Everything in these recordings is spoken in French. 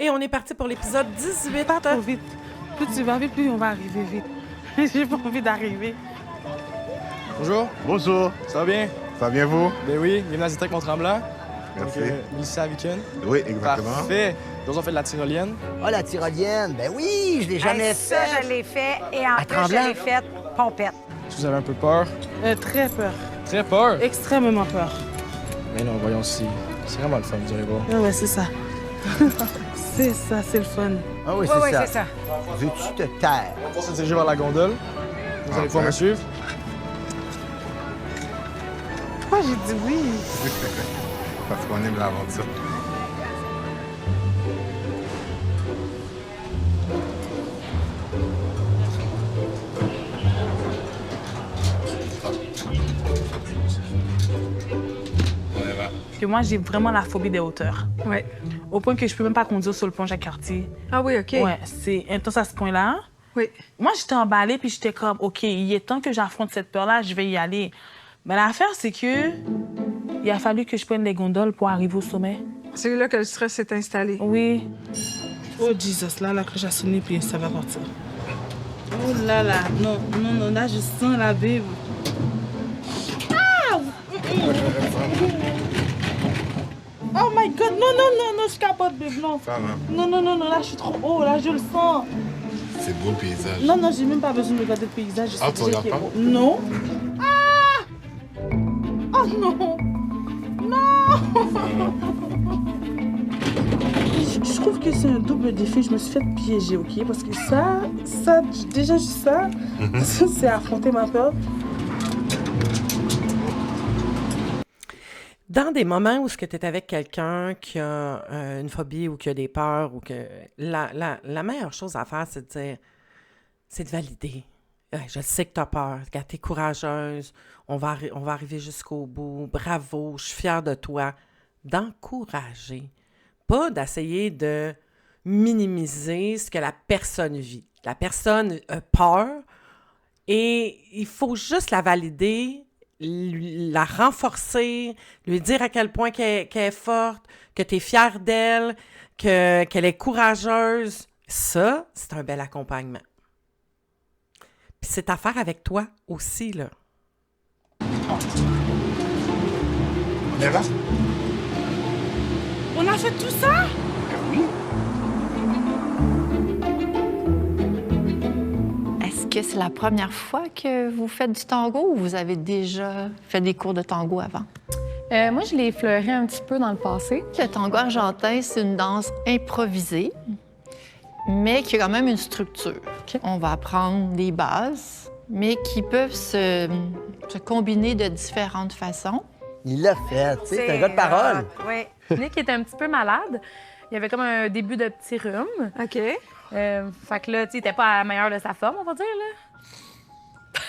Et on est parti pour l'épisode 18. Pas trop vite. Plus tu vas vite, plus on va arriver vite. J'ai pas envie d'arriver. Bonjour. Bonjour. Ça va bien? Ça va bien, vous? Ben oui, bienvenue à Zitec Mont-Tremblant. Merci. Donc, Mélissa Viken. Oui, exactement. Parfait. Nous, on fait de la tyrolienne. Ah, la tyrolienne, ben oui, je l'ai jamais Ça, fait. je l'ai fait. Et en À plus, Tremblant? je l'ai fait pompette. Est-ce que vous avez un peu peur? Très peur. Très peur. Extrêmement peur. Mais non, voyons si. C'est vraiment le fun, vous allez voir. Ah ouais, c'est ça. C'est ça, c'est le fun. Ah oui, Oui, c'est c'est ça. ça. Veux-tu te taire? On va se diriger vers la gondole. Vous allez pouvoir me suivre. Pourquoi j'ai dit oui? Parce qu'on aime l'aventure. Que moi, j'ai vraiment la phobie des hauteurs. Ouais. Au point que je peux même pas conduire sur le pont Jacques-Cartier. Ah oui, OK. Ouais, c'est intense à ce point-là. Oui. Moi, j'étais emballée, puis j'étais comme, OK, il est temps que j'affronte cette peur-là, je vais y aller. Mais l'affaire, c'est que il a fallu que je prenne les gondoles pour arriver au sommet. C'est là que le stress s'est installé. Oui. Oh, Jesus, là, la cloche a sonné, puis ça va partir. Oh là là, non, non, non, là, je sens la Bible. Ah! Oh my God, non, non, non, non, je capote, Bible, non. Ça va. Non, non, non, non, là, je suis trop haut, là, je le sens. C'est beau le paysage. Non, non, j'ai même pas besoin de regarder le paysage. Je sais Ah, tu déjà regardes qu'il est pas? beau. Non. Ah! Oh non! Non! Je trouve que c'est un double défi. Je me suis fait piéger, OK? Parce que ça, déjà juste ça, c'est affronter ma peur. Dans des moments où tu es avec quelqu'un qui a une phobie ou qui a des peurs, ou que la meilleure chose à faire, c'est de dire, c'est de valider. Je sais que tu as peur, que tu es courageuse, on va arriver jusqu'au bout, bravo, je suis fière de toi. D'encourager, pas d'essayer de minimiser ce que la personne vit. La personne a peur et il faut juste la valider, la renforcer, lui dire à quel point qu'elle est forte, que tu es fière d'elle, qu'elle est courageuse. Ça, c'est un bel accompagnement. Puis c'est à faire avec toi aussi, là. On est là? On a fait tout ça? Est-ce que c'est la première fois que vous faites du tango ou vous avez déjà fait des cours de tango avant? Moi, je l'ai effleuré un petit peu dans le passé. Le tango argentin, c'est une danse improvisée, mais qui a quand même une structure. On va apprendre des bases, mais qui peuvent se combiner de différentes façons. Il l'a fait, tu sais, c'est un gars de parole. Oui. Nick était un petit peu malade. Il avait comme un début de petit rhume. OK. Fait que là, tu sais, il était pas à la meilleure de sa forme, on va dire, là.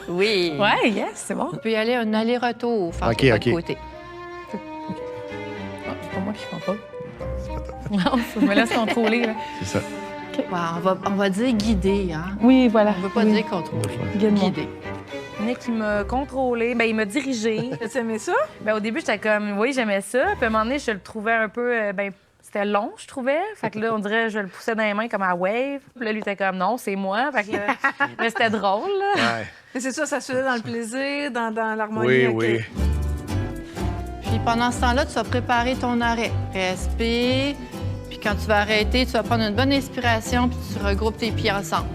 Oui. Ouais, yes, c'est bon. On peut y aller un aller-retour, faire OK, de votre OK. côté. Ah, c'est pas moi qui comprends pas. Non, je me laisse contrôler, là. C'est ça. Ouais, on va dire guider, hein? Oui, voilà. On veut pas Oui. dire contrôler. Guide-moi. Guider. Nick, il m'a contrôlé, ben il m'a dirigé. Tu aimais ça? Ben au début, j'étais comme, oui, j'aimais ça. Puis à un moment donné, je le trouvais un peu, ben c'était long, je trouvais. Fait que là, on dirait, je le poussais dans les mains comme à wave. Puis là, lui était comme, non, c'est moi. Fait que là, mais c'était drôle, là. Ouais. Mais c'est ça se faisait dans le plaisir, dans l'harmonie. Oui, OK. oui. Puis pendant ce temps-là, tu vas préparer ton arrêt. Respire. Puis quand tu vas arrêter, tu vas prendre une bonne inspiration puis tu regroupes tes pieds ensemble.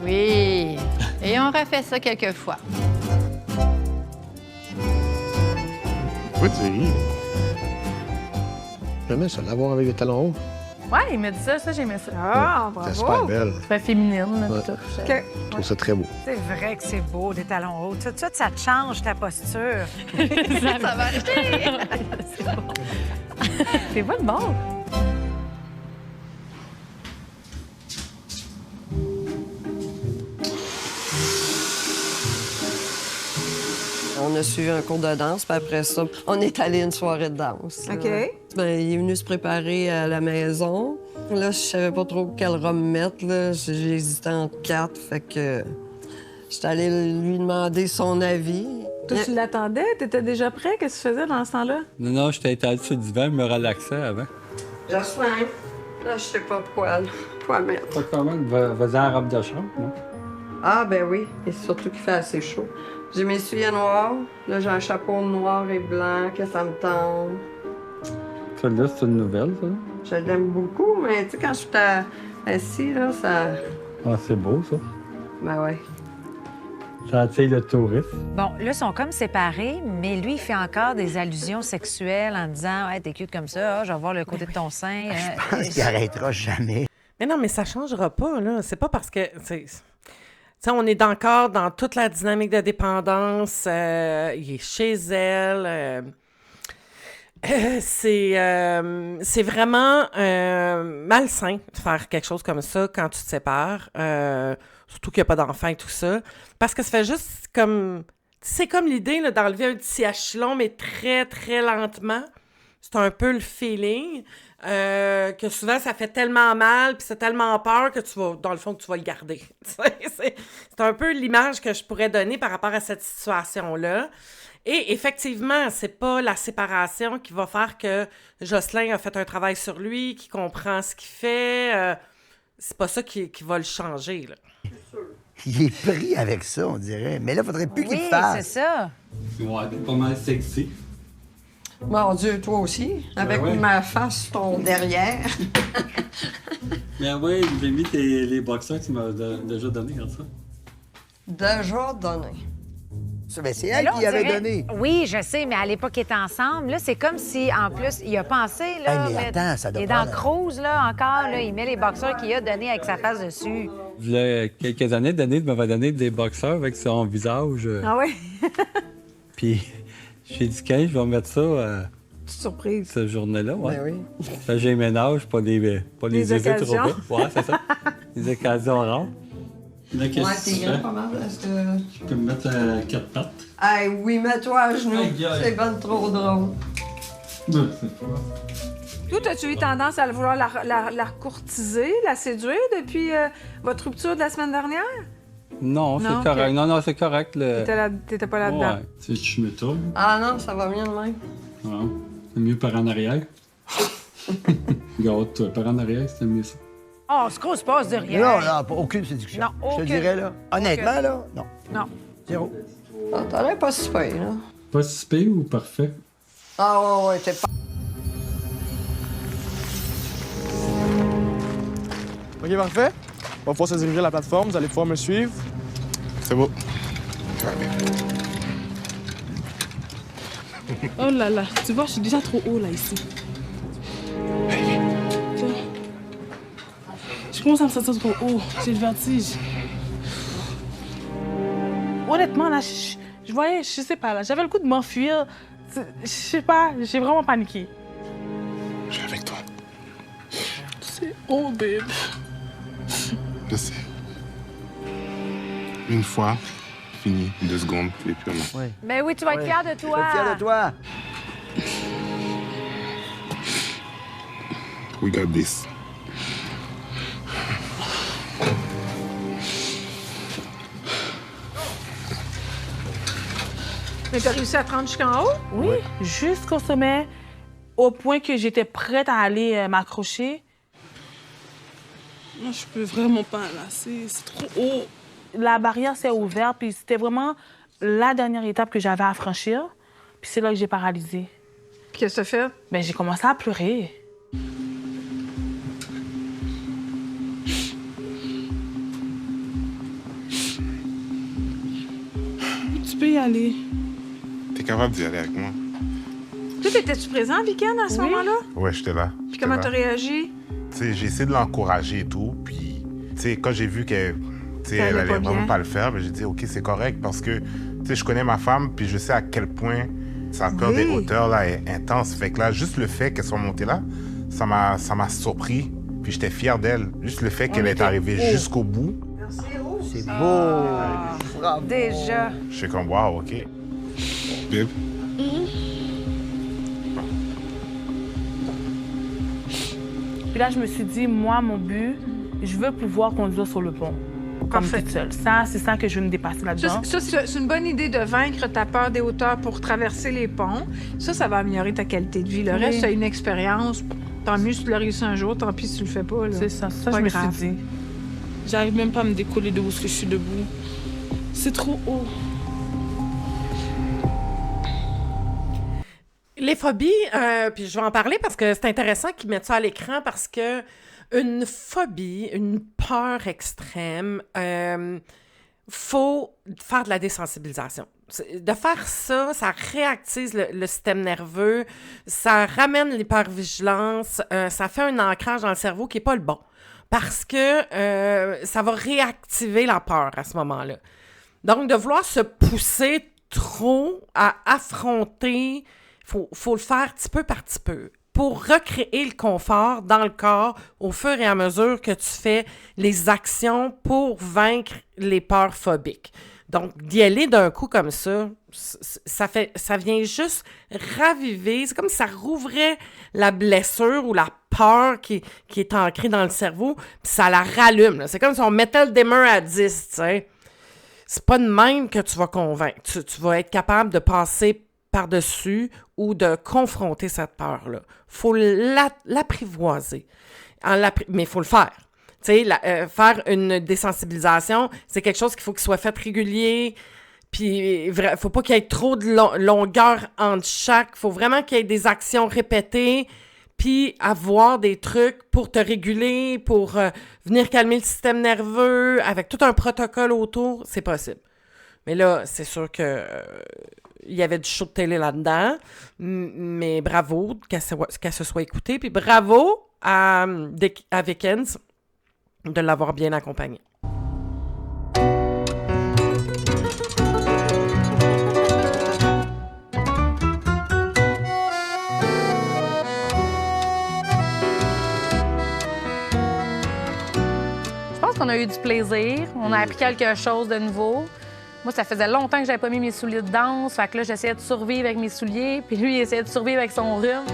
Oui. Et on refait ça quelques fois. Pourquoi tu ris? J'aimais ça, l'avoir avec des talons hauts. Ouais, il m'a dit ça, j'aimais ça. Ah, C'est super bravo! belle. Très féminine, là, Ouais. pis tout. OK. Je trouve ça très beau. C'est vrai que c'est beau, des talons hauts. Tout de suite, ça te change ta posture. Ça va acheter. C'est pas le bon. On a suivi un cours de danse, puis après ça, on est allé à une soirée de danse. OK. Ben, il est venu se préparer à la maison. Là, je savais pas trop quel rhum mettre. Là. J'ai hésité entre 4, fait que j'étais allée lui demander son avis. Toi, tu l'attendais? T'étais déjà prêt? Qu'est-ce que tu faisais dans ce temps-là? Non, j'étais étalé sur le divan, je me relaxais avant. Jocelyn, là, je sais pas quoi mettre. Pas quand même, vas-y en robe de chambre, non? Ah, ben oui, et surtout qu'il fait assez chaud. J'ai mes souliers noirs, là, j'ai un chapeau noir et blanc, que ça me tente. Celle-là, c'est une nouvelle, ça? Je l'aime beaucoup, mais tu sais, quand je suis assis, là, ça... Ah, c'est beau, ça. Ben ouais. Ça attire le touriste. Bon, là, ils sont comme séparés, mais lui, il fait encore des allusions sexuelles en disant « Ouais, t'es cute comme ça, ah, je vais voir le côté de ton sein. Je pense qu'il arrêtera jamais. Mais non, mais ça changera pas, là. C'est pas parce que... Tu sais, on est encore dans toute la dynamique de dépendance. Il est chez elle. C'est vraiment malsain de faire quelque chose comme ça quand tu te sépares. Surtout qu'il n'y a pas d'enfant et tout ça. Parce que ça fait juste comme... C'est comme l'idée là, d'enlever un petit hachilon, mais très, très lentement. C'est un peu le feeling que souvent, ça fait tellement mal puis c'est tellement peur que tu vas, dans le fond, que tu vas le garder. C'est un peu l'image que je pourrais donner par rapport à cette situation-là. Et effectivement, c'est pas la séparation qui va faire que Jocelyn a fait un travail sur lui, qu'il comprend ce qu'il fait. C'est pas ça qui va le changer, là. Il est pris avec ça, on dirait. Mais là, il faudrait plus qu'il le Oui, fasse. c'est ça. Ouais, t'es pas mal sexy. Mon Dieu, toi aussi, avec ouais. ma face, ton derrière. Mais ouais, j'ai mis les boxeurs que tu m'as déjà donné, comme ça. Déjà donné. Ben, c'est Mais elle là, qui on avait dirait- donné. Oui, je sais, mais à l'époque, ils étaient ensemble. Là, c'est comme si, en plus, il a pensé, là... Hey, mais attends, ça doit il est pas- dans Cruise, là, encore, là. Il met les boxeurs qu'il a donnés avec sa face dessus. Il y a quelques années, Denise m'avait donné des boxeurs avec son visage. Ah oui? Puis j'ai dit, quand je vais mettre ça Surprise. cette journée-là, ouais. Ben oui. Fait que j'ai ménage, pas les Des éviter trop occasions. vite. Ouais, c'est ça. Les occasions rares. Là, qu'est-ce Ouais, que t'es tu grand fais? pas mal. Est-ce que... Je peux me mettre à quatre pattes. Hey, oui, mets-toi à genoux. Aïe, aïe. C'est ben trop drôle. Ben, c'est pas... Toi, as-tu eu tendance à vouloir la courtiser, la séduire depuis votre rupture de la semaine dernière? Non, c'est Non, correct. ok. Non, c'est correct. T'étais pas là-dedans? Ouais. Tu sais, je me tourne. Ah non, ça va bien de même. Ouais. C'est mieux par en arrière. Regarde, toi, par en arrière, c'est mieux ça. Oh, ce qu'on se passe de rien. Non, non, pas aucune séduction. Non, Je te aucune. dirais, là. Honnêtement, là, non. Non. Zéro. Ah, t'as l'air pas si pire, là. Pas si pire ou parfait? Ah ouais, t'es pas... OK, parfait. On va pouvoir se diriger à la plateforme. Vous allez pouvoir me suivre. C'est beau. Oh là là, tu vois, je suis déjà trop haut, là, ici. Tiens. Je commence à me sentir trop haut. J'ai le vertige. Honnêtement, là, je voyais, je sais pas, là, j'avais le goût de m'enfuir. Je sais pas, j'ai vraiment paniqué. Je suis avec toi. C'est oh, babe. Je sais. Une fois, fini. 2 secondes, et puis on a... Ben oui, tu vas être fière de Je toi. suis fier de toi. We got this. Mais t'as réussi à te rendre jusqu'en haut? Oui, jusqu'au sommet, au point que j'étais prête à aller m'accrocher. Non, je peux vraiment pas, là. C'est trop haut. La barrière s'est ouverte, puis c'était vraiment la dernière étape que j'avais à franchir. Puis c'est là que j'ai paralysé. Qu'est-ce que t'as fait? Ben, j'ai commencé à pleurer. Tu peux y aller. T'es capable d'y aller avec moi? Toi, étais-tu présent, Weekend, à ce moment-là? Ouais, j'étais là. Puis comment t'as réagi? Tu sais, j'ai essayé de l'encourager et tout, puis, tu sais, quand j'ai vu qu'elle, tu sais, Ça elle allait allait pas vraiment bien. pas le faire, ben, j'ai dit, OK, c'est correct, parce que, tu sais, je connais ma femme, puis je sais à quel point sa peur des Oui. hauteurs, là, est intense. Fait que là, juste le fait qu'elle soit montée là, ça m'a surpris, puis j'étais fier d'elle. Juste le fait qu'elle est arrivée jusqu'au bout, C'est beau. Bravo. Déjà. je suis comme, wow, OK. Babe, Puis là, je me suis dit, moi, mon but, je veux pouvoir conduire sur le pont. Comme Parfait. toute seule. Ça, c'est ça que je veux me dépasser là-dedans. Ça, c'est une bonne idée de vaincre ta peur des hauteurs pour traverser les ponts. Ça va améliorer ta qualité de vie. Le Oui. reste, c'est une expérience. Tant mieux si tu l'as réussi un jour, tant pis si tu le fais pas. Là. C'est ça, pas je me grave. suis dit. J'arrive même pas à me décoller de où je suis debout. C'est trop haut. Les phobies, puis je vais en parler parce que c'est intéressant qu'ils mettent ça à l'écran parce que une phobie, une peur extrême, faut faire de la désensibilisation. De faire ça, ça réactive le système nerveux, ça ramène l'hypervigilance, ça fait un ancrage dans le cerveau qui n'est pas le bon. Parce que ça va réactiver la peur à ce moment-là. Donc, de vouloir se pousser trop à affronter, faut le faire petit peu par petit peu pour recréer le confort dans le corps au fur et à mesure que tu fais les actions pour vaincre les peurs phobiques. Donc, d'y aller d'un coup comme ça, ça vient juste raviver. C'est comme si ça rouvrait la blessure ou la peur qui est ancrée dans le cerveau, puis ça la rallume. Là. C'est comme si on mettait le dimmer à 10, tu sais. C'est pas de même que tu vas convaincre. Tu vas être capable de passer par-dessus ou de confronter cette peur-là. Il faut l'apprivoiser. Mais il faut le faire. Tu sais, faire une désensibilisation, c'est quelque chose qu'il faut qu'il soit fait régulier. Puis, il faut pas qu'il y ait trop de longueur entre chaque. Il faut vraiment qu'il y ait des actions répétées. Puis, avoir des trucs pour te réguler, pour venir calmer le système nerveux, avec tout un protocole autour, c'est possible. Mais là, c'est sûr que il y avait du show de télé là-dedans. Mais bravo qu'elle se soit écoutée. Puis bravo à Wickens de l'avoir bien accompagnée. Je pense qu'on a eu du plaisir. On a appris quelque chose de nouveau. Moi, ça faisait longtemps que j'avais pas mis mes souliers de danse. Fait que là, j'essayais de survivre avec mes souliers. Puis lui, il essayait de survivre avec son rhume.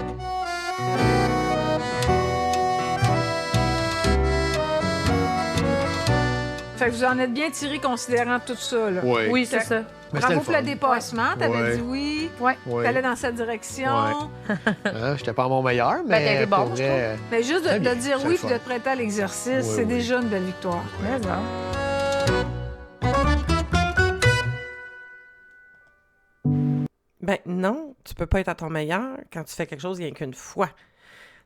Fait que vous en êtes bien tirés considérant tout ça, là. Oui. Oui, c'est ça. Mais Bravo c'était pour le fun. dépassement. T'avais Ouais. dit oui. Ouais. Oui. T'allais dans cette direction. J'étais pas à mon meilleur, Ben, mais t'es bon, pour je vrai, Mais juste Très de bien, dire c'est oui le puis fun. de te prêter à l'exercice, Oui, c'est oui. déjà une belle victoire. Mais non. Ben non, tu peux pas être à ton meilleur quand tu fais quelque chose rien qu'une fois.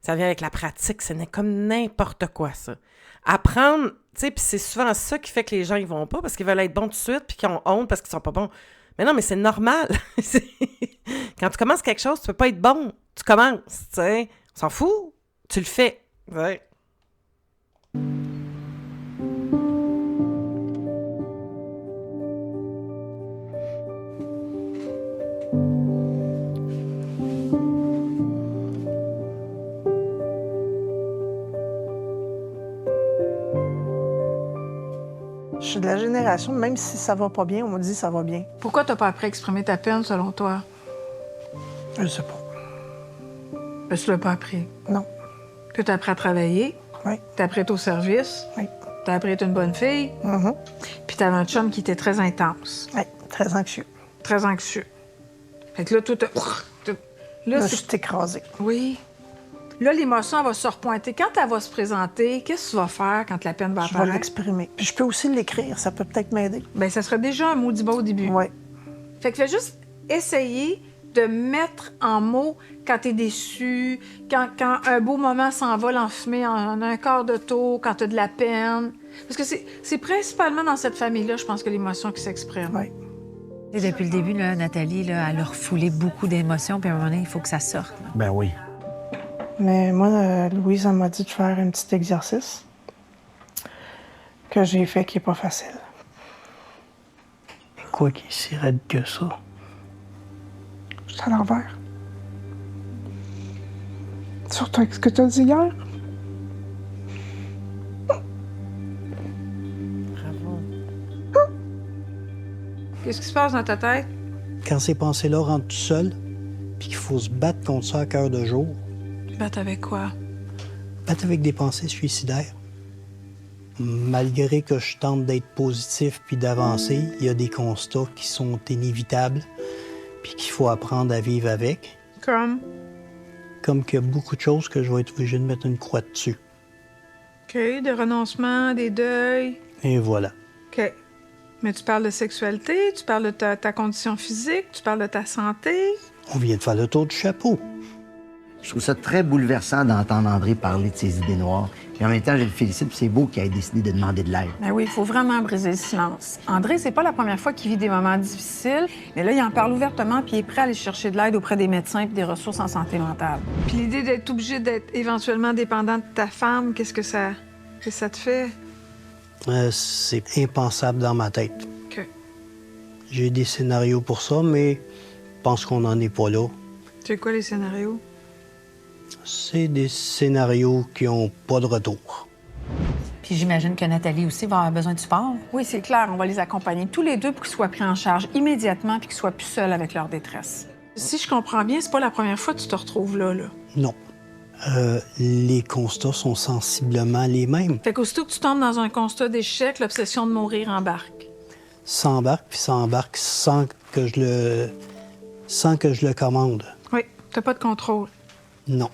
Ça vient avec la pratique, ce n'est comme n'importe quoi, ça. Apprendre, tu sais, puis c'est souvent ça qui fait que les gens, ils vont pas, parce qu'ils veulent être bons tout de suite, puis qu'ils ont honte parce qu'ils sont pas bons. Mais non, mais c'est normal. Quand tu commences quelque chose, tu peux pas être bon. Tu commences, tu sais. On s'en fout. Tu le fais. Ouais. Je suis de la génération, même si ça va pas bien, on m'a dit ça va bien. Pourquoi t'as pas appris à exprimer ta peine, selon toi? Je sais pas. Parce que tu l'as pas appris. Non. Tu t'as appris à travailler. Oui. T'as appris à être au service. Oui. T'as appris à être une bonne fille. Mhm. Puis t'avais un chum qui était très intense. Oui, très anxieux. Très anxieux. Fait que là, tout... Là, Là, je suis écrasée. Oui. Là, l'émotion, elle va se repointer. Quand elle va se présenter, qu'est-ce que tu vas faire quand la peine va Je vais apparaître? l'exprimer. Puis je peux aussi l'écrire, ça peut peut-être m'aider. Bien, ça serait déjà un maudit bas au début. Oui. Fait que fais juste essayer de mettre en mots quand t'es déçu, quand un beau moment s'envole en fumée en un quart de tour, quand t'as de la peine. Parce que c'est principalement dans cette famille-là, je pense, que l'émotion qui s'exprime. Oui. Et depuis le début, là, Nathalie, là, elle a refoulé beaucoup d'émotions, puis à un moment donné, il faut que ça sorte. là. Ben oui. Mais moi, Louise, elle m'a dit de faire un petit exercice que j'ai fait qui est pas facile. Quoi qui est si raide que ça? Je suis à l'envers. Surtout avec ce que tu as dit hier. Bravo. Qu'est-ce qui se passe dans ta tête? Quand ces pensées-là rentrent tout seules, puis qu'il faut se battre contre ça à cœur de jour, Battre avec quoi? battre avec des pensées suicidaires. Malgré que je tente d'être positif puis d'avancer, il y a des constats qui sont inévitables puis qu'il faut apprendre à vivre avec. Comme? comme qu'il y a beaucoup de choses que je vais être obligé de mettre une croix dessus. OK, des renoncements, des deuils. Et voilà. OK. Mais tu parles de sexualité, tu parles de ta condition physique, tu parles de ta santé. On vient de faire le tour du chapeau. Je trouve ça très bouleversant d'entendre André parler de ses idées noires. Et en même temps, je le félicite, puis c'est beau qu'il ait décidé de demander de l'aide. Ben oui, il faut vraiment briser le silence. André, c'est pas la première fois qu'il vit des moments difficiles, mais là, il en parle ouvertement, puis il est prêt à aller chercher de l'aide auprès des médecins et des ressources en santé mentale. Puis l'idée d'être obligé d'être éventuellement dépendant de ta femme, qu'est-ce que ça te fait? C'est impensable dans ma tête. OK. J'ai des scénarios pour ça, mais je pense qu'on n'en est pas là. C'est quoi les scénarios? C'est des scénarios qui n'ont pas de retour. Puis j'imagine que Nathalie aussi va avoir besoin de support. Oui, c'est clair. On va les accompagner tous les deux pour qu'ils soient pris en charge immédiatement puis qu'ils soient plus seuls avec leur détresse. Si je comprends bien, c'est pas la première fois que tu te retrouves là. Non. Les constats sont sensiblement les mêmes. Fait qu'aussitôt que tu tombes dans un constat d'échec, l'obsession de mourir embarque. Ça embarque, puis ça embarque sans que je le commande. Oui, t'as pas de contrôle. Non.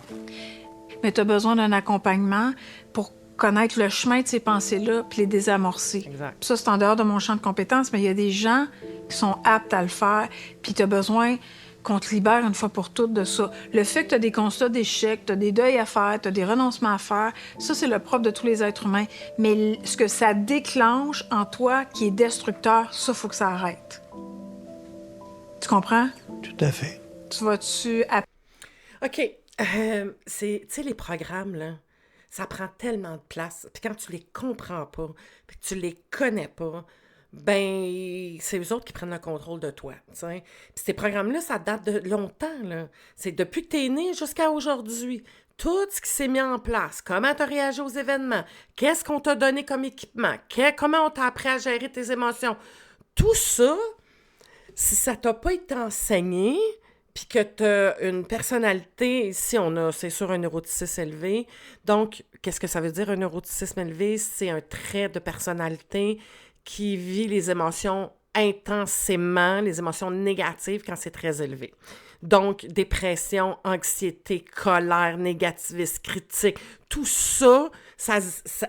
Mais tu as besoin d'un accompagnement pour connaître le chemin de ces pensées-là puis les désamorcer. Exact. Ça, c'est en dehors de mon champ de compétences, mais il y a des gens qui sont aptes à le faire, puis tu as besoin qu'on te libère une fois pour toutes de ça. Le fait que tu as des constats d'échec, tu as des deuils à faire, tu as des renoncements à faire, ça, c'est le propre de tous les êtres humains. Mais ce que ça déclenche en toi qui est destructeur, ça, faut que ça arrête. Tu comprends? Tout à fait. Tu vas-tu... OK. Tu sais, les programmes, là, ça prend tellement de place. Puis quand tu les comprends pas, puis que tu les connais pas, ben, c'est eux autres qui prennent le contrôle de toi, tu sais. Puis ces programmes-là, ça date de longtemps, là. C'est depuis que t'es né jusqu'à aujourd'hui. Tout ce qui s'est mis en place, comment tu as réagi aux événements, qu'est-ce qu'on t'a donné comme équipement, comment on t'a appris à gérer tes émotions. Tout ça, si ça t'a pas été enseigné, puis que tu as une personnalité, ici, c'est sûr, un neuroticisme élevé. Donc, qu'est-ce que ça veut dire, un neuroticisme élevé? C'est un trait de personnalité qui vit les émotions intensément, les émotions négatives quand c'est très élevé. Donc, dépression, anxiété, colère, négativisme, critique, tout ça,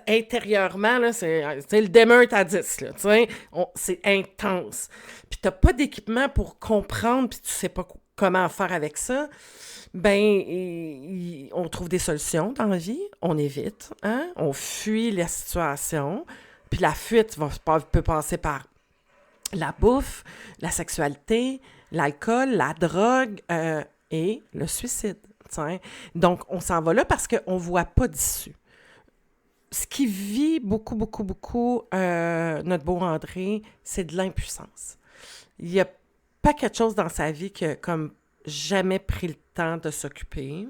intérieurement, là, c'est le Demert à 10, là, tu sais, c'est intense. Puis t'as pas d'équipement pour comprendre, puis tu sais pas comment faire avec ça, ben, on trouve des solutions dans la vie, on évite, hein? On fuit la situation, puis la fuite peut passer par la bouffe, la sexualité, l'alcool, la drogue et le suicide. T'sais. Donc, on s'en va là parce qu'on ne voit pas d'issue. Ce qui vit beaucoup, notre beau André, c'est de l'impuissance. Il n'y a pas quelque chose dans sa vie qui a comme jamais pris le temps de s'occuper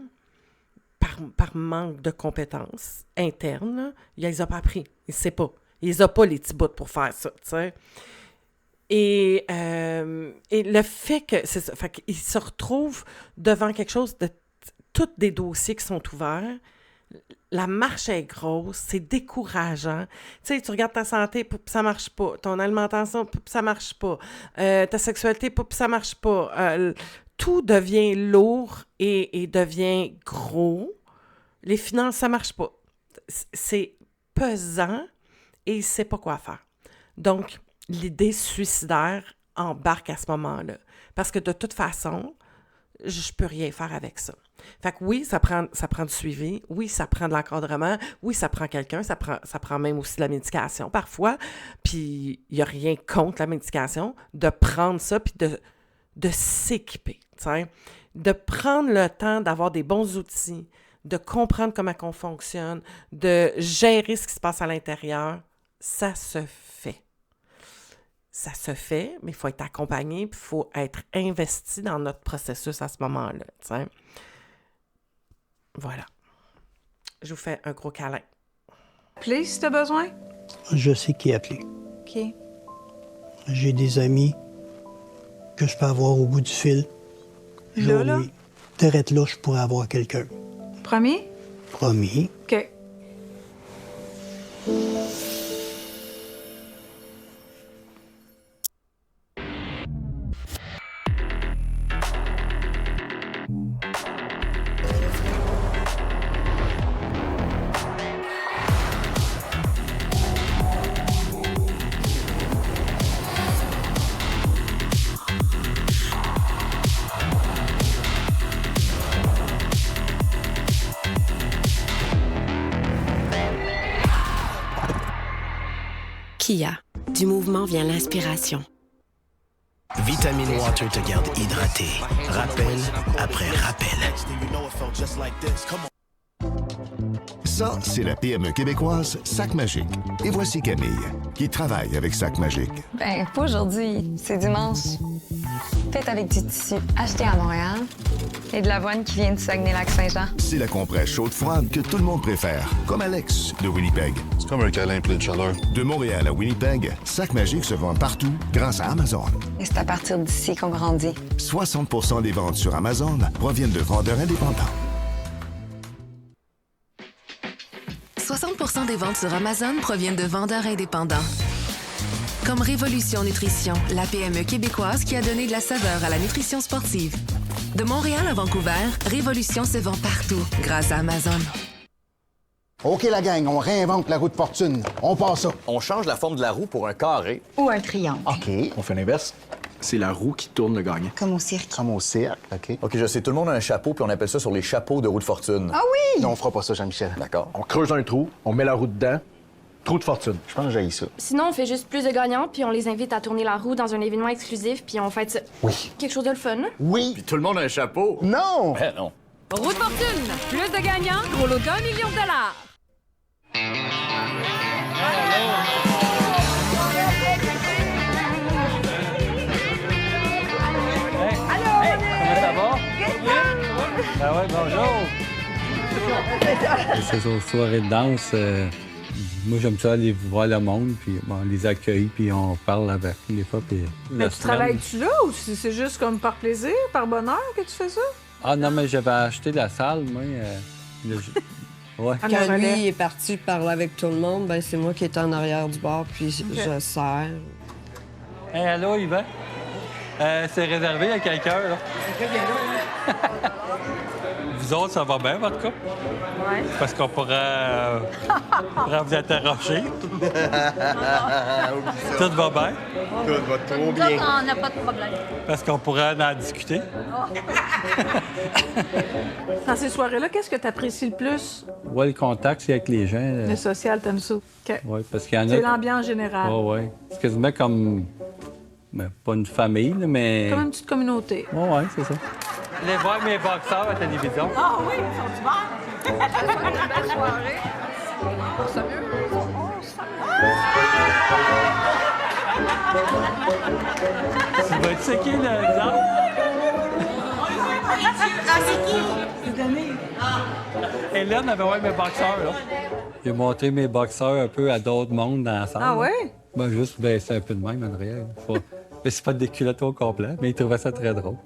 par manque de compétences internes. Il ne les a pas appris. Il ne sait pas. Il les a pas, les petits bouts, pour faire ça, tu sais. Et le fait que... C'est ça, fait qu'il se retrouve devant quelque chose de... Tous des dossiers qui sont ouverts. La marche est grosse, c'est décourageant. Tu sais, tu regardes ta santé, puis ça marche pas. Ton alimentation, puis ça marche pas. Ta sexualité, puis ça marche pas. Tout devient lourd et devient gros. Les finances, ça marche pas. C'est pesant et il sait pas quoi faire. Donc, l'idée suicidaire embarque à ce moment-là. Parce que de toute façon, je peux rien faire avec ça. Fait que oui, ça prend du suivi. Oui, ça prend de l'encadrement. Oui, ça prend quelqu'un. Ça prend même aussi de la médication parfois. Puis, il n'y a rien contre la médication. De prendre ça puis de s'équiper. T'sais. De prendre le temps d'avoir des bons outils, de comprendre comment on fonctionne, de gérer ce qui se passe à l'intérieur, ça se fait. Ça se fait, mais il faut être accompagné, puis il faut être investi dans notre processus à ce moment-là. T'sais. Voilà. Je vous fais un gros câlin. Appelez si tu as besoin. Je sais qui appeler. OK. J'ai des amis que je peux avoir au bout du fil. Là? T'arrêtes là, je pourrais avoir quelqu'un. Promis? Promis. OK. Kia. Du mouvement vient l'inspiration. Vitamine Water te garde hydraté. Rappel après rappel. Ça, c'est la PME québécoise Sac Magique. Et voici Camille, qui travaille avec Sac Magique. Ben, pas aujourd'hui. C'est dimanche. Faites avec du tissu acheté à Montréal et de l'avoine qui vient du Saguenay-Lac-Saint-Jean. C'est la compresse chaude-froide que tout le monde préfère, comme Alex de Winnipeg. C'est comme un câlin plein de chaleur. De Montréal à Winnipeg, Sac Magique se vend partout grâce à Amazon. Et c'est à partir d'ici qu'on grandit. 60% des ventes sur Amazon proviennent de vendeurs indépendants. 60% des ventes sur Amazon proviennent de vendeurs indépendants. Comme Révolution Nutrition, la PME québécoise qui a donné de la saveur à la nutrition sportive. De Montréal à Vancouver, Révolution se vend partout grâce à Amazon. OK, la gang, on réinvente la roue de fortune. On passe ça. On change la forme de la roue pour un carré. Ou un triangle. OK. On fait l'inverse. C'est la roue qui tourne le gagnant. Comme au cirque. Comme au cirque, OK. OK, je sais, tout le monde a un chapeau, puis on appelle ça sur les chapeaux de roue de fortune. Ah oui! Non, on fera pas ça, Jean-Michel. D'accord. On creuse un trou, on met la roue dedans. Trou de fortune. Je pense que j'ai ça. Sinon, on fait juste plus de gagnants, puis on les invite à tourner la roue dans un événement exclusif, puis on fait ça. Oui. Quelque chose de le fun. Oui. Puis tout le monde a un chapeau. Non! Ben non. Roue de fortune, plus de gagnants, gros lot d'$1 million. Ça va? Ah ouais, bonjour! C'est aux soirées de danse. Moi, j'aime ça aller voir le monde, puis on les accueille, puis on parle avec des fois. Puis Mais tu travailles-tu là ou c'est juste comme par plaisir, par bonheur que tu fais ça? Ah non, mais j'avais acheté la salle, moi. Ouais. Quand lui est parti parler avec tout le monde, ben c'est moi qui étais en arrière du bar, puis je sers. Hey, allô, Yvan? C'est réservé à quelqu'un, là. Vous autres, ça va bien, votre couple? Ouais. Parce qu'on pourrait vous interroger. Tout va bien? Tout va trop Nous autres, on n'a pas de problème. Parce qu'on pourrait en discuter. Dans ces soirées-là, qu'est-ce que tu apprécies le plus? Ouais, le contact, c'est avec les gens. Le social, t'aimes ça? OK. Oui, parce qu'il y en a... C'est l'ambiance générale. Oui, oui. C'est quasiment comme... Ben, pas une famille, là, mais... Comme une petite communauté. Oui, oui, c'est ça. Allez voir mes boxeurs à la télévision. Ah oui, ils sont du bon. Une belle soirée. Ça Tu vas-tu checker le exemple? Ah, c'est qui? C'est Denis. Hélène avait voir mes boxeurs, là. J'ai montré mes boxeurs un peu à d'autres mondes dans la salle. Ah ouais? Ben, juste baisser un peu de même en arrière. Mais c'est pas des culottes au complet, mais ils trouvaient ça très drôle.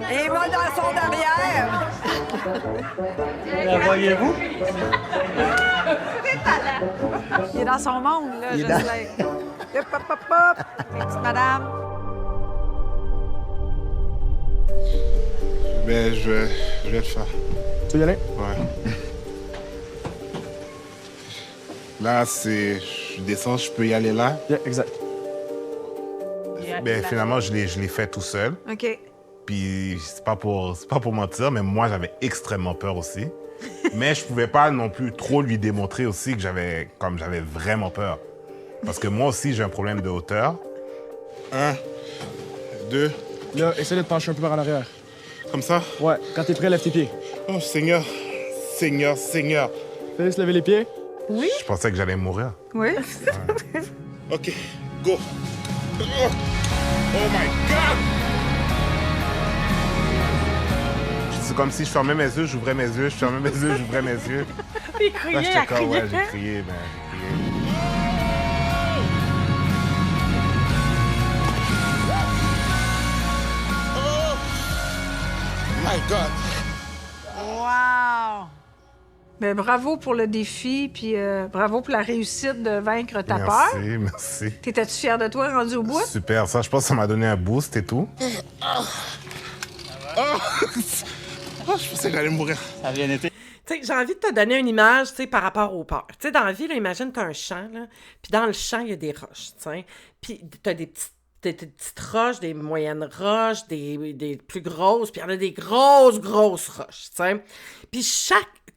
Et il va dans son derrière. La voyez-vous? Il est dans son monde, là, Il est je dans- sais. Hop, hop, hop, hop. Petite madame. Ben, je vais le faire. Tu veux y aller? Ouais. Là, je descends, je peux y aller là. Yeah, exact. Ben, finalement, je l'ai fait tout seul. OK. Puis c'est pas pour mentir, mais moi, j'avais extrêmement peur aussi. Mais je pouvais pas non plus trop lui démontrer aussi que j'avais vraiment peur. Parce que moi aussi, j'ai un problème de hauteur. 1, 2. Là, essaie de te pencher un peu par en arrière. Comme ça? Ouais. Quand t'es prêt, lève tes pieds. Oh, Seigneur. Seigneur, Seigneur. Fais-le lever les pieds. Oui? Je pensais que j'allais mourir. Oui. OK, go. Oh my God! C'est comme si je fermais mes yeux, j'ouvrais mes yeux, je fermais mes yeux, j'ouvrais mes yeux. Il criait, Là, j'étais comme, ouais, criait. j'ai crié, ben, j'ai crié. Oh my God! Wow! Ben, bravo pour le défi, puis bravo pour la réussite de vaincre ta peur. Merci, merci. T'étais-tu fier de toi rendu au bout? Super, ça, je pense que ça m'a donné un boost et tout. Oh, je pensais que j'allais mourir. Ça a bien été. Tu sais, j'ai envie de te donner une image, tu sais, par rapport aux peurs. Tu sais, dans la vie, là, imagine, t'as un champ, là, puis dans le champ, il y a des roches, tu sais. Puis t'as des petites roches, des moyennes roches, des plus grosses, puis il y en a des grosses roches, tu sais. Puis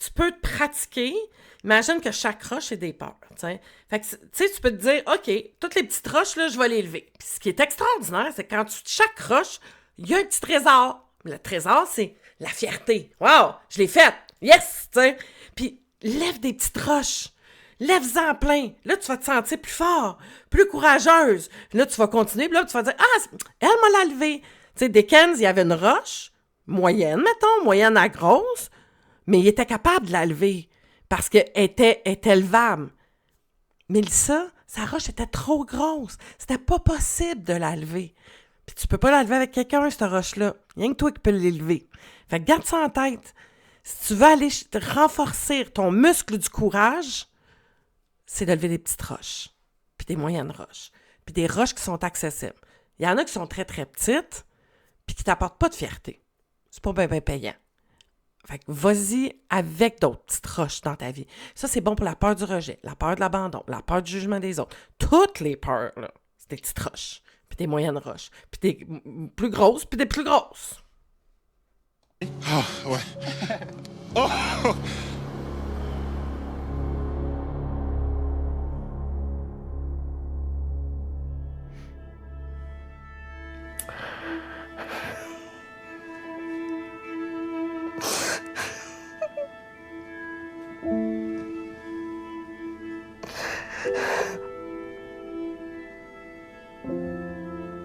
tu peux te pratiquer. Imagine que chaque roche est des peurs, t'sais. Fait que, tu sais, tu peux te dire, OK, toutes les petites roches, là, je vais les lever. Puis ce qui est extraordinaire, c'est que chaque roche, il y a un petit trésor. Le trésor, c'est la fierté. Wow, je l'ai faite. Yes, tu sais. Puis lève des petites roches. Lève-en plein. Là, tu vas te sentir plus fort, plus courageuse. Puis là, tu vas continuer. Puis là, tu vas dire, ah, elle m'a la levée. Tu sais, Dickens, il y avait une roche, moyenne, mettons, moyenne à grosse, mais il était capable de la lever parce qu'elle était levable. Mélissa, sa roche était trop grosse. C'était pas possible de la lever. Puis tu peux pas la lever avec quelqu'un, cette roche-là. Rien que toi qui peux l'élever. Fait que garde ça en tête. Si tu veux aller renforcer ton muscle du courage, c'est de lever des petites roches, puis des moyennes roches, puis des roches qui sont accessibles. Il y en a qui sont très, très petites, puis qui t'apportent pas de fierté. C'est pas bien payant. Fait que vas-y avec d'autres petites roches dans ta vie. Ça, c'est bon pour la peur du rejet, la peur de l'abandon, la peur du jugement des autres. Toutes les peurs, là, c'est des petites roches, puis des moyennes roches, puis des plus grosses, puis des plus grosses. Ah, ouais. Oh!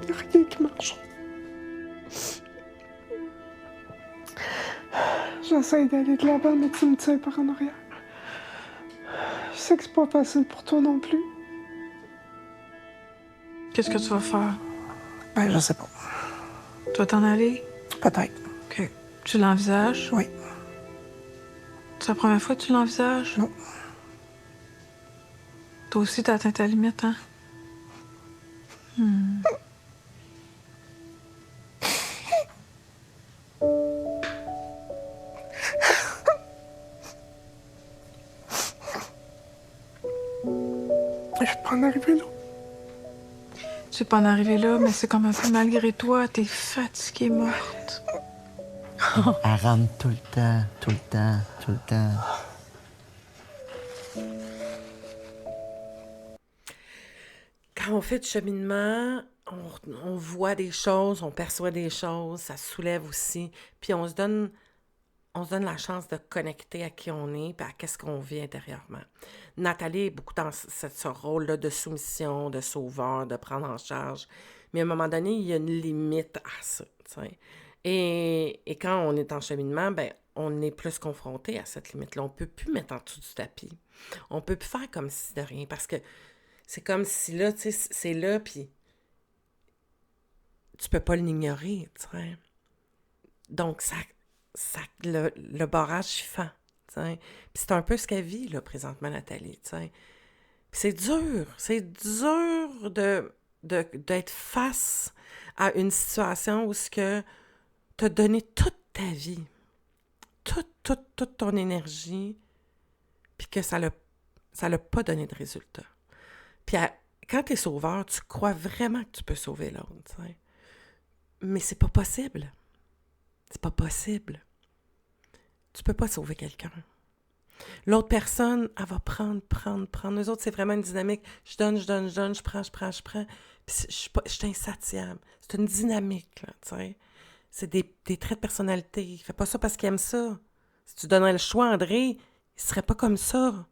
Il n'y a rien qui marche. J'essaie d'aller de l'avant, mais tu me tiens par en arrière. Je sais que c'est pas facile pour toi non plus. Qu'est-ce que tu vas faire? Ben, je sais pas. Tu vas t'en aller? Peut-être. OK. Tu l'envisages? Oui. C'est la première fois que tu l'envisages? Non. Toi aussi, t'as atteint ta limite, hein? Je vais pas en arriver là. Tu peux pas en arriver là, mais c'est comme un peu malgré toi, t'es fatiguée, morte. Elle rentre tout le temps, tout le temps, tout le temps. Quand on fait du cheminement, on voit des choses, on perçoit des choses, ça soulève aussi, puis on se donne la chance de connecter à qui on est et à qu'est-ce qu'on vit intérieurement. Nathalie est beaucoup dans ce rôle-là de soumission, de sauveur, de prendre en charge, mais à un moment donné, il y a une limite à ça, t'sais. Et quand on est en cheminement, ben on est plus confronté à cette limite-là. On ne peut plus mettre en dessous du tapis. On ne peut plus faire comme si de rien, parce que c'est comme si là, tu sais, c'est là, puis tu peux pas l'ignorer, tu sais. Donc, le barrage fend, tu sais. Puis c'est un peu ce qu'elle vit, là, présentement, Nathalie, tu sais. Puis c'est dur d'être face à une situation où tu as donné toute ta vie, toute ton énergie, puis que ça l'a pas donné de résultat. Puis quand tu es sauveur, tu crois vraiment que tu peux sauver l'autre, tu sais. Mais c'est pas possible. C'est pas possible. Tu peux pas sauver quelqu'un. L'autre personne, elle va prendre. Nous autres, c'est vraiment une dynamique. Je donne, je prends. Puis je suis insatiable. C'est une dynamique, là, tu sais. C'est des traits de personnalité. Il fait pas ça parce qu'il aime ça. Si tu donnerais le choix à André, il serait pas comme ça.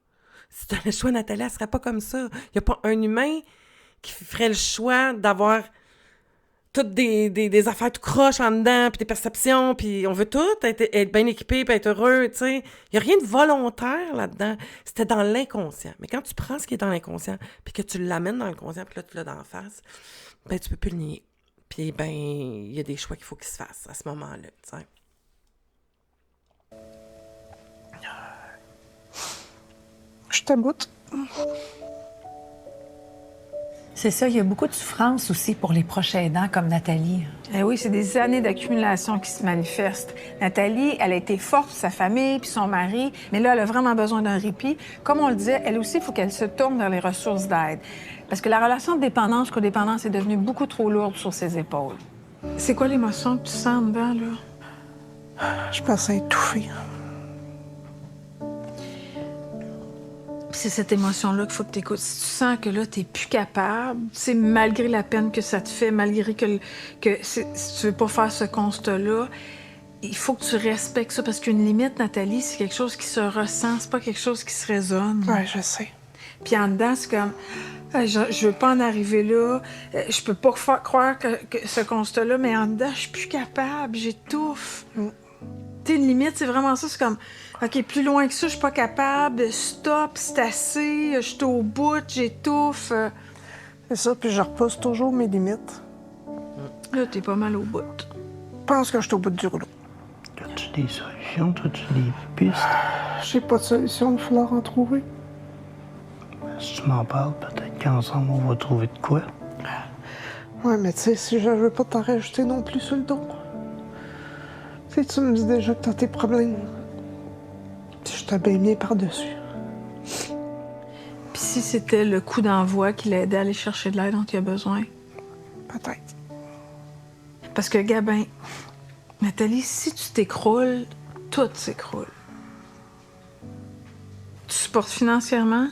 Si tu donnais le choix à Nathalie, elle serait pas comme ça. Il n'y a pas un humain qui ferait le choix d'avoir toutes des affaires tout croches en dedans, puis des perceptions, puis on veut tout être bien équipé, puis être heureux, tu sais. Il n'y a rien de volontaire là-dedans. C'était dans l'inconscient. Mais quand tu prends ce qui est dans l'inconscient, puis que tu l'amènes dans le conscient, puis là, tu l'as d'en face, ben tu peux plus le nier. Puis, ben, il y a des choix qu'il faut qu'ils se fassent à ce moment-là, tu sais. Je t'aboute. C'est ça, il y a beaucoup de souffrance aussi pour les proches aidants comme Nathalie. Eh oui, c'est des années d'accumulation qui se manifestent. Nathalie, elle a été forte pour sa famille puis son mari, mais là, elle a vraiment besoin d'un répit. Comme on le disait, elle aussi, il faut qu'elle se tourne vers les ressources d'aide. Parce que la relation de dépendance-codépendance est devenue beaucoup trop lourde sur ses épaules. C'est quoi l'émotion que tu sens dedans, là? Je pense à étouffer. C'est cette émotion-là qu'il faut que tu écoutes. Si tu sens que là, tu n'es plus capable, malgré la peine que ça te fait, malgré si tu veux pas faire ce constat-là, il faut que tu respectes ça, parce qu'une limite, Nathalie, c'est quelque chose qui se ressent, c'est pas quelque chose qui se raisonne. Oui, je sais. Puis en dedans, c'est comme, je veux pas en arriver là, je peux pas croire que ce constat-là, mais en dedans, je suis plus capable, j'étouffe. Tu sais, une limite, c'est vraiment ça, c'est comme, OK, plus loin que ça, je suis pas capable, stop, c'est assez, je suis au bout, j'étouffe. C'est ça, puis je repousse toujours mes limites. Là, t'es pas mal au bout. Je pense que je suis au bout du rouleau. As-tu des solutions? As-tu des pistes? J'ai pas de solution, il va falloir en trouver. Si tu m'en parles, peut-être qu'ensemble, on va trouver de quoi. Ouais, mais tu sais, si je veux pas t'en rajouter non plus sur le dos. Tu sais, tu me dis déjà que t'as tes problèmes. Je t'abais bien par-dessus. Puis si c'était le coup d'envoi qui l'a aidé à aller chercher de l'aide dont il a besoin? Peut-être. Parce que, Gabin, Nathalie, si tu t'écroules, tout s'écroule. Tu supportes financièrement,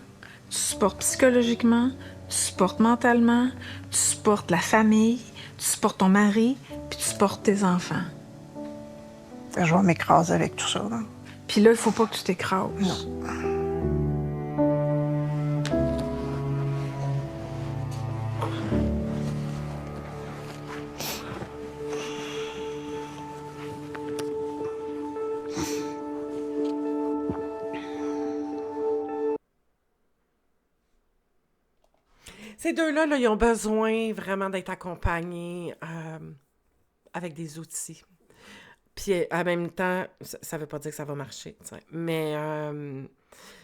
tu supportes psychologiquement, tu supportes mentalement, tu supportes la famille, tu supportes ton mari, puis tu supportes tes enfants. Je vais m'écraser avec tout ça, là. Puis là, il faut pas que tu t'écrases. Non. Ces deux-là, là, ils ont besoin vraiment d'être accompagnés avec des outils. Puis en même temps, ça veut pas dire que ça va marcher, t'sais. Mais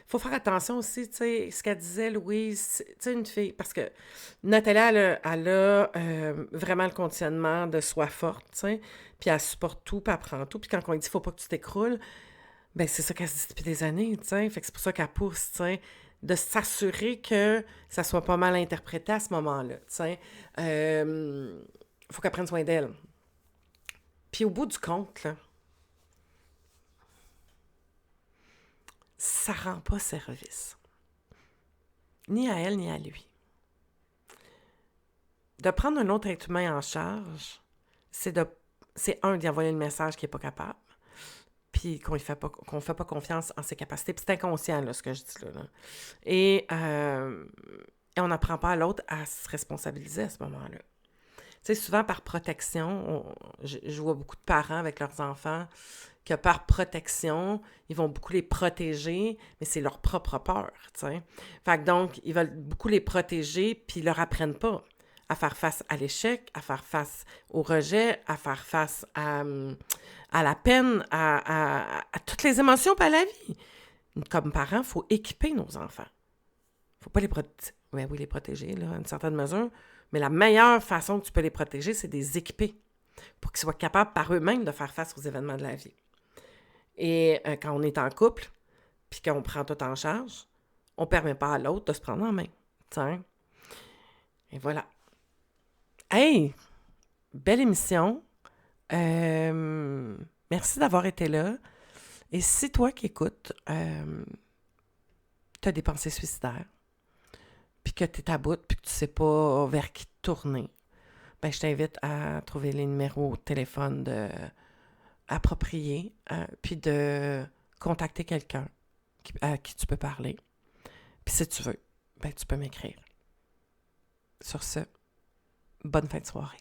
faut faire attention aussi, tu sais, ce qu'elle disait, Louise, tu sais, une fille, parce que Nathalie, elle a vraiment le conditionnement de soi forte, tu sais, puis elle supporte tout, puis elle prend tout, puis quand on lui dit « faut pas que tu t'écroules », ben c'est ça qu'elle se dit depuis des années, tu sais, fait que c'est pour ça qu'elle pousse, tu sais, de s'assurer que ça soit pas mal interprété à ce moment-là, tu sais. Faut qu'elle prenne soin d'elle. Puis au bout du compte, là, ça rend pas service. Ni à elle, ni à lui. De prendre un autre être humain en charge, c'est d'y envoyer le message qu'il n'est pas capable, puis qu'on fait pas confiance en ses capacités. Puis c'est inconscient, là, ce que je dis là. Et on n'apprend pas à l'autre à se responsabiliser à ce moment-là. Tu sais, souvent, par protection, je vois beaucoup de parents avec leurs enfants que par protection, ils vont beaucoup les protéger, mais c'est leur propre peur, tu sais. Fait que donc, ils veulent beaucoup les protéger, puis ils leur apprennent pas à faire face à l'échec, à faire face au rejet, à faire face à la peine, à toutes les émotions, pas à la vie. Comme parents, il faut équiper nos enfants. Il ne faut pas les protéger. Oui, les protéger, là, à une certaine mesure. Mais la meilleure façon que tu peux les protéger, c'est de les équiper pour qu'ils soient capables par eux-mêmes de faire face aux événements de la vie. Et quand on est en couple, puis qu'on prend tout en charge, on ne permet pas à l'autre de se prendre en main. T'sais? Et voilà. Hey! Belle émission. Merci d'avoir été là. Et si toi qui écoutes, tu as des pensées suicidaires, puis que tu es à bout, puis que tu ne sais pas vers qui te tourner, ben, je t'invite à trouver les numéros de téléphone appropriés, puis de contacter quelqu'un à qui tu peux parler. Puis si tu veux, ben, tu peux m'écrire. Sur ce, bonne fin de soirée.